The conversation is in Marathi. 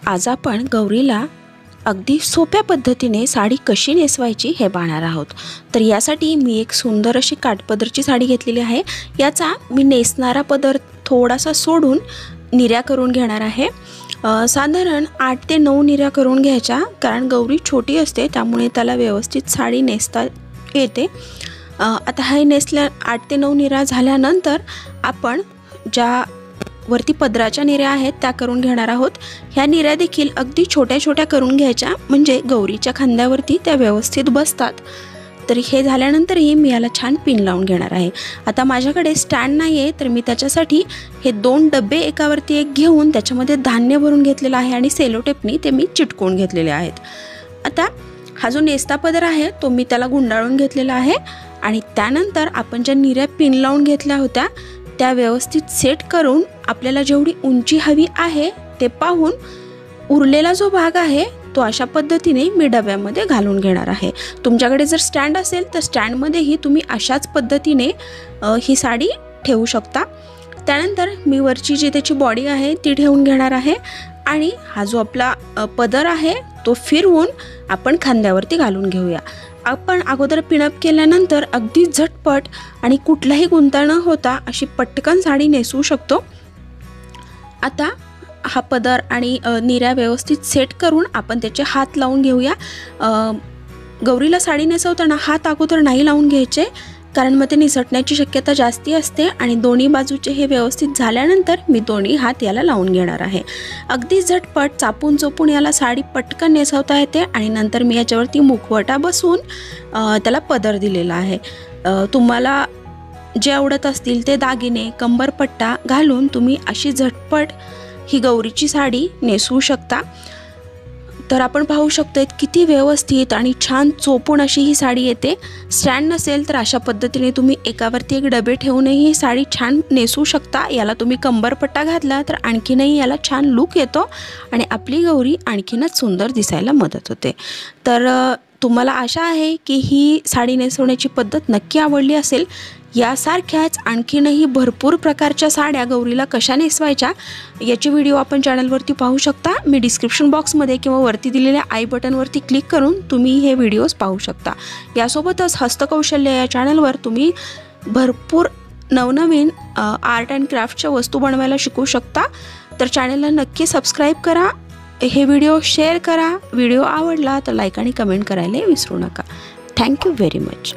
आज आपण गौरीला अगदी सोप्या पद्धतीने साडी कशी नेसवायची हे पाहणार आहोत। तर यासाठी मी एक सुंदर अशी काठपदरची साडी घेतलेली आहे। याचा मी नेसणारा पदर थोडासा सोडून निऱ्या करून घेणार आहे। साधारण 8 ते 9 निऱ्या करून घ्यायच्या, कारण गौरी छोटी असते त्यामुळे त्याला व्यवस्थित साडी नेसता येते। आता हे नेसल्या 8 ते 9 निऱ्या झाल्यानंतर आपण ज्या वरती पदराच्या निऱ्या आहेत त्या करून घेणार आहोत। ह्या निऱ्या देखील अगदी छोट्या छोट्या करून घ्यायच्या, म्हणजे गौरीच्या खांद्यावरती त्या व्यवस्थित बसतात। तर हे झाल्यानंतरही मी याला छान पिन लावून घेणार आहे। आता माझ्याकडे स्टँड नाही आहे, तर मी त्याच्यासाठी हे 2 डबे एकावरती एक घेऊन त्याच्यामध्ये धान्य भरून घेतलेलं आहे आणि सेलो टेपनी ते मी चिटकवून घेतलेले आहेत। आता हा जो नेसता पदर आहे तो मी त्याला गुंडाळून घेतलेला आहे आणि त्यानंतर आपण ज्या निऱ्या पिन लावून घेतल्या होत्या त्या व्यवस्थित सेट करून आपल्याला जेवढी उंची हवी आहे ते पाहून उरलेला जो भाग आहे तो अशा पद्धतीने मी डब्यामध्ये घालून घेणार आहे। तुमच्याकडे जर स्टँड असेल तर स्टँडमध्येही तुम्ही अशाच पद्धतीने ही साडी ठेवू शकता। त्यानंतर मी वरची जी त्याची बॉडी आहे ती ठेवून घेणार आहे आणि हा जो आपला पदर आहे तो फिरवून आपण खांद्यावरती घालून घेऊया। आपण अगोदर पिनअप केल्यानंतर अगदी झटपट आणि कुठलाही गुंता न होता अशी पटकन साडी नेसवू शकतो। आता हा पदर आणि निऱ्या व्यवस्थित सेट करून आपण त्याचे हात लावून घेऊया। गौरीला साडी नेसवताना हात अगोदर नाही लावून घ्यायचे, कारण मग ते निसटण्याची शक्यता जास्ती असते आणि दोन्ही बाजूचे हे व्यवस्थित झाल्यानंतर मी दोन्ही हात याला लावून घेणार आहे। अगदी झटपट चापून चोपून याला साडी पटकन नेसवता येते आणि नंतर मी याच्यावरती मुखवटा बसवून त्याला पदर दिलेला आहे। तुम्हाला जे आवडत असतील ते दागिने कंबरपट्टा घालून तुम्ही अशी झटपट ही गौरीची साडी नेसवू शकता। तर आपण पाहू शकतो किती व्यवस्थित आणि छान चोपून अशी ही साडी येते। स्टँड नसेल तर अशा पद्धतीने तुम्ही एकावरती एक डबे ठेवूनही ही साडी छान नेसवू शकता। याला तुम्ही कंबरपट्टा घातला तर आणखीनही याला छान लुक येतो आणि आपली गौरी आणखीनच सुंदर दिसायला मदत होते। तर तुम्हाला आशा आहे की ही साडी नेसवण्याची पद्धत नक्की आवडली असेल। यासारख्याच आणखीनही भरपूर प्रकारच्या साड्या गौरीला कशा नेसवायच्या याची व्हिडिओ आपण चॅनलवरती पाहू शकता। मी डिस्क्रिप्शन बॉक्समध्ये किंवा वरती दिलेल्या आय बटनवरती क्लिक करून तुम्ही हे व्हिडिओज पाहू शकता। यासोबतच हस्तकौशल्य या चॅनलवर तुम्ही भरपूर नवनवीन आर्ट अँड क्राफ्टच्या वस्तू बनवायला शिकू शकता। तर चॅनलला नक्की सबस्क्राईब करा, हे व्हिडिओ शेअर करा। व्हिडिओ आवडला तर लाईक आणि कमेंट करायला विसरू नका। Thank you very much.